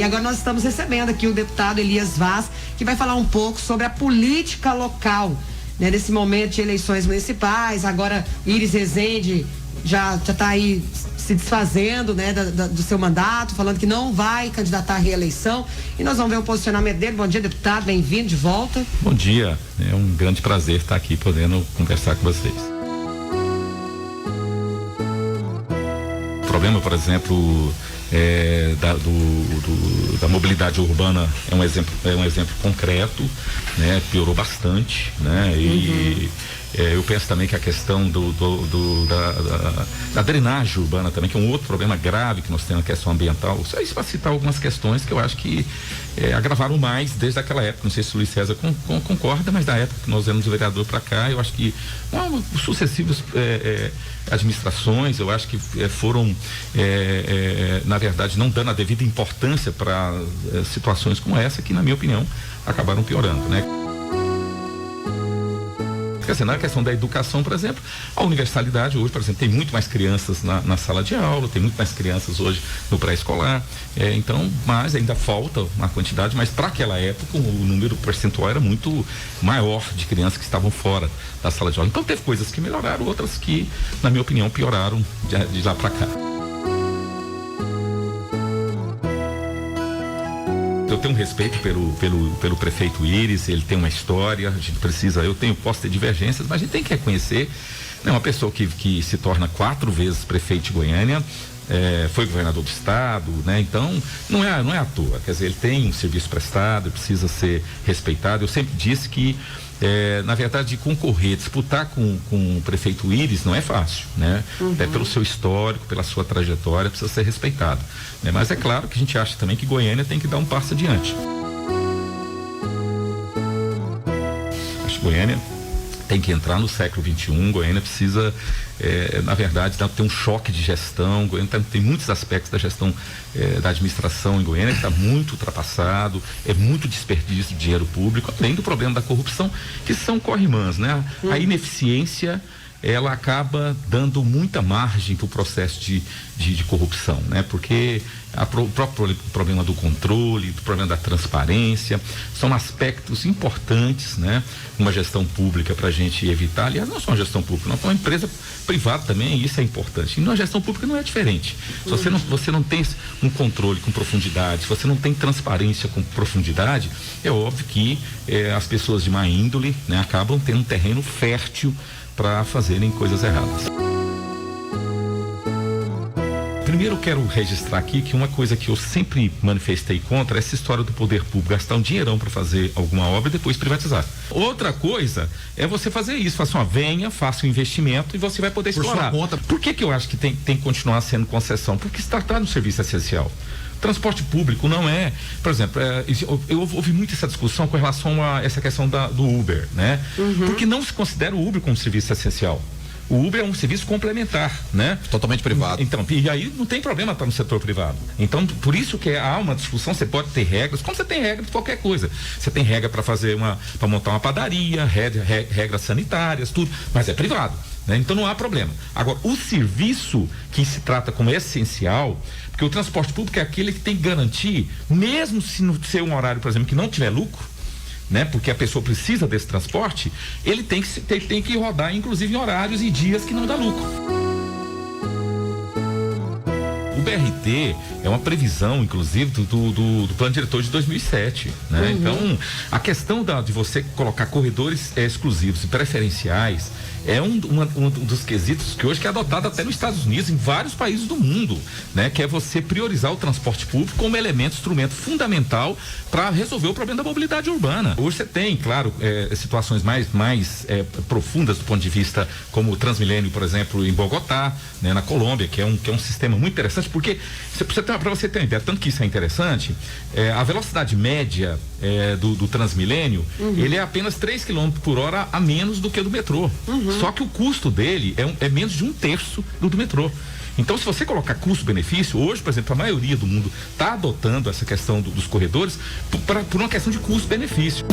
agora nós estamos recebendo aqui o deputado Elias Vaz, que vai falar um pouco sobre a política local, né? Nesse momento de eleições municipais, agora Iris Rezende já está aí se desfazendo, né, do seu mandato, falando que não vai candidatar à reeleição, e nós vamos ver o posicionamento dele. Bom dia, deputado, bem-vindo de volta. Bom dia, é um grande prazer estar aqui podendo conversar com vocês. O problema, por exemplo, da mobilidade urbana é um exemplo concreto, né? Piorou bastante, né? Eu penso também que a questão da drenagem urbana também, que é um outro problema grave que nós temos, a questão ambiental. Só isso para citar algumas questões que eu acho que agravaram mais desde aquela época. Não sei se o Luiz César concorda, mas da época que nós éramos o vereador para cá, eu acho que sucessivas administrações, eu acho que foram, na verdade, não dando a devida importância para situações como essa, que, na minha opinião, acabaram piorando, né? Assim, na questão da educação, por exemplo, a universalidade hoje, por exemplo, tem muito mais crianças na sala de aula, tem muito mais crianças hoje no pré-escolar, mas ainda falta uma quantidade, mas para aquela época o número percentual era muito maior de crianças que estavam fora da sala de aula. Então teve coisas que melhoraram, outras que, na minha opinião, pioraram de lá para cá. Eu tenho um respeito pelo prefeito Iris, ele tem uma história, a gente precisa, posso ter divergências, mas a gente tem que reconhecer, né, uma pessoa que se torna 4 vezes prefeito de Goiânia, foi governador do estado, né? Então não é à toa, quer dizer, ele tem um serviço prestado, precisa ser respeitado. Eu sempre disse que na verdade, concorrer, disputar com o prefeito Iris não é fácil, né? Até pelo seu histórico, pela sua trajetória, precisa ser respeitado, né? Mas é claro que a gente acha também que Goiânia tem que dar um passo adiante. Acho que Goiânia tem que entrar no século XXI. Goiânia precisa, na verdade, ter um choque de gestão. Goiânia tem muitos aspectos da gestão da administração em Goiânia que está muito ultrapassado, é muito desperdício de dinheiro público, além do problema da corrupção, que são corrimãs, né? A ineficiência, ela acaba dando muita margem para o processo de corrupção, né? Porque o próprio problema do controle, do problema da transparência, são aspectos importantes, né? Uma gestão pública para a gente evitar, aliás, não só uma gestão pública, não, uma empresa privada também, isso é importante. E na gestão pública não é diferente. Se você não tem um controle com profundidade, se você não tem transparência com profundidade, é óbvio que as pessoas de má índole, né, acabam tendo um terreno fértil para fazerem coisas erradas. Primeiro eu quero registrar aqui que uma coisa que eu sempre manifestei contra é essa história do poder público gastar um dinheirão para fazer alguma obra e depois privatizar. Outra coisa é você fazer isso, faça um investimento e você vai poder explorar. Por que eu acho que tem que continuar sendo concessão? Porque se tratar de um serviço essencial. Transporte público não é, por exemplo, eu ouvi muito essa discussão com relação a essa questão do Uber, né? Porque não se considera o Uber como serviço essencial. O Uber é um serviço complementar, né? Totalmente privado. Então, e aí não tem problema estar no setor privado. Então, por isso que há uma discussão, você pode ter regras, como você tem regra de qualquer coisa. Você tem regra para montar uma padaria, regras sanitárias, tudo, mas é privado, né? Então não há problema. Agora, o serviço que se trata como essencial, porque o transporte público é aquele que tem que garantir, mesmo se não ser um horário, por exemplo, que não tiver lucro, né? Porque a pessoa precisa desse transporte, ele tem que rodar, inclusive em horários e dias que não dá lucro. O BRT é uma previsão, inclusive, do plano diretor de 2007, né? Então, a questão de você colocar corredores exclusivos e preferenciais é um dos quesitos que hoje é adotado até nos Estados Unidos, em vários países do mundo, né? Que é você priorizar o transporte público como elemento, instrumento fundamental para resolver o problema da mobilidade urbana. Hoje você tem, claro, situações mais profundas do ponto de vista, como o Transmilênio, por exemplo, em Bogotá, né? Na Colômbia, que é um sistema muito interessante, porque para você ter uma ideia, tanto que isso é interessante, a velocidade média do Transmilênio, ele é apenas 3 km por hora a menos do que do metrô. Só que o custo dele é menos de 1/3 do metrô. Então, se você colocar custo-benefício, hoje, por exemplo, a maioria do mundo está adotando essa questão dos corredores por uma questão de custo-benefício.